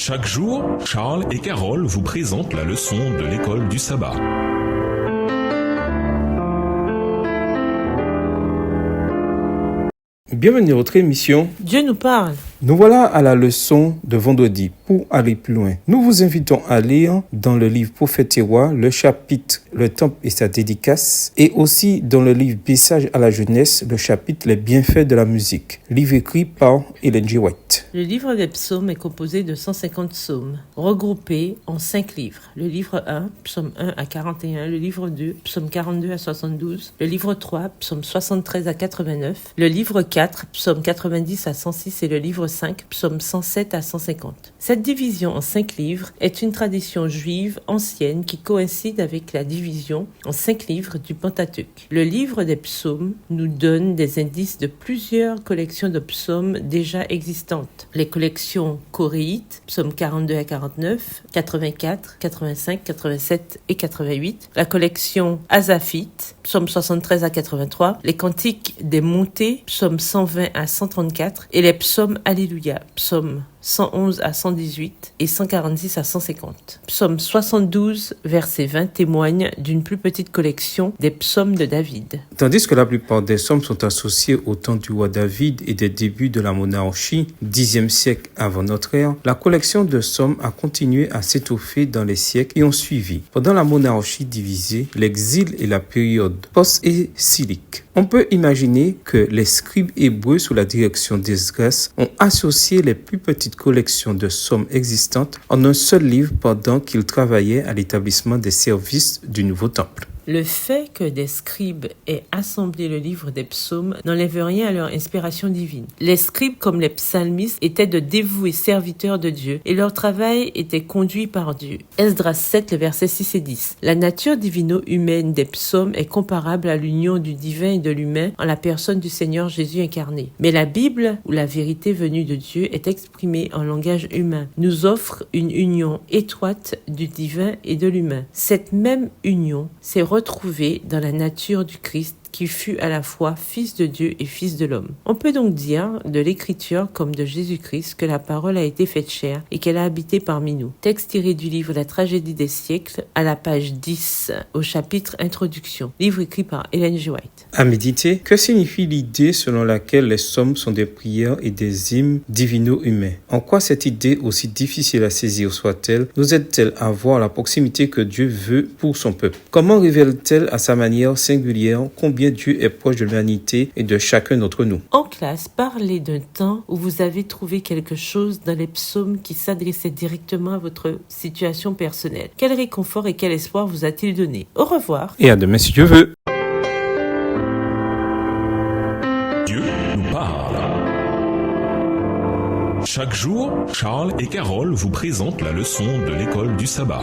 Chaque jour, Charles et Carole vous présentent la leçon de l'école du sabbat. Bienvenue à votre émission. Dieu nous parle. Nous voilà à la leçon de vendredi. Pour aller plus loin, nous vous invitons à lire dans le livre Prophète et Roi, le chapitre Le Temple et sa dédicace, et aussi dans le livre Message à la jeunesse, le chapitre Les bienfaits de la musique, livre écrit par Ellen G. White. Le livre des psaumes est composé de 150 psaumes, regroupés en 5 livres. Le livre 1, psaume 1 à 41, le livre 2, psaume 42 à 72, le livre 3, psaume 73 à 89, le livre 4, psaume 90 à 106 et le livre 5, psaume 107 à 150. Cette division en 5 livres est une tradition juive ancienne qui coïncide avec la division en 5 livres du Pentateuque. Le livre des psaumes nous donne des indices de plusieurs collections de psaumes déjà existantes. Les collections coréites, psaumes 42 à 49, 84, 85, 87 et 88. La collection asaphite, psaumes 73 à 83. Les cantiques des montées, psaumes 120 à 134. Et les psaumes Alléluia, psaumes 111 à 118 et 146 à 150. Psaume 72, verset 20 témoigne d'une plus petite collection des psaumes de David. Tandis que la plupart des psaumes sont associés au temps du roi David et des débuts de la monarchie, 10e siècle avant notre ère, la collection de psaumes a continué à s'étoffer dans les siècles qui ont suivi. Pendant la monarchie divisée, l'exil et la période post-exilique, on peut imaginer que les scribes hébreux sous la direction d'Esdras ont associé les plus petites collections de psaumes existantes en un seul livre pendant qu'ils travaillaient à l'établissement des services du nouveau temple. Le fait que des scribes aient assemblé le livre des psaumes n'enlève rien à leur inspiration divine. Les scribes, comme les psalmistes, étaient de dévoués serviteurs de Dieu et leur travail était conduit par Dieu. Esdras 7, le verset 6 et 10. La nature divino-humaine des psaumes est comparable à l'union du divin et de l'humain en la personne du Seigneur Jésus incarné. Mais la Bible, où la vérité venue de Dieu est exprimée en langage humain, nous offre une union étroite du divin et de l'humain. Cette même union s'est retrouvée dans la nature du Christ qui fut à la fois Fils de Dieu et Fils de l'homme. On peut donc dire de l'Écriture comme de Jésus-Christ que la parole a été faite chair et qu'elle a habité parmi nous. Texte tiré du livre La tragédie des siècles à la page 10 au chapitre Introduction. Livre écrit par Ellen G. White. À méditer, que signifie l'idée selon laquelle les psaumes sont des prières et des hymnes divino-humains? En quoi cette idée, aussi difficile à saisir soit-elle, nous aide-t-elle à voir la proximité que Dieu veut pour son peuple? Comment révèle-t-elle à sa manière singulière combien Dieu est proche de l'humanité et de chacun d'entre nous? En classe, parlez d'un temps où vous avez trouvé quelque chose dans les psaumes qui s'adressait directement à votre situation personnelle. Quel réconfort et quel espoir vous a-t-il donné? Au revoir. Et à demain si Dieu veut. Dieu nous parle. Chaque jour, Charles et Carole vous présentent la leçon de l'école du sabbat.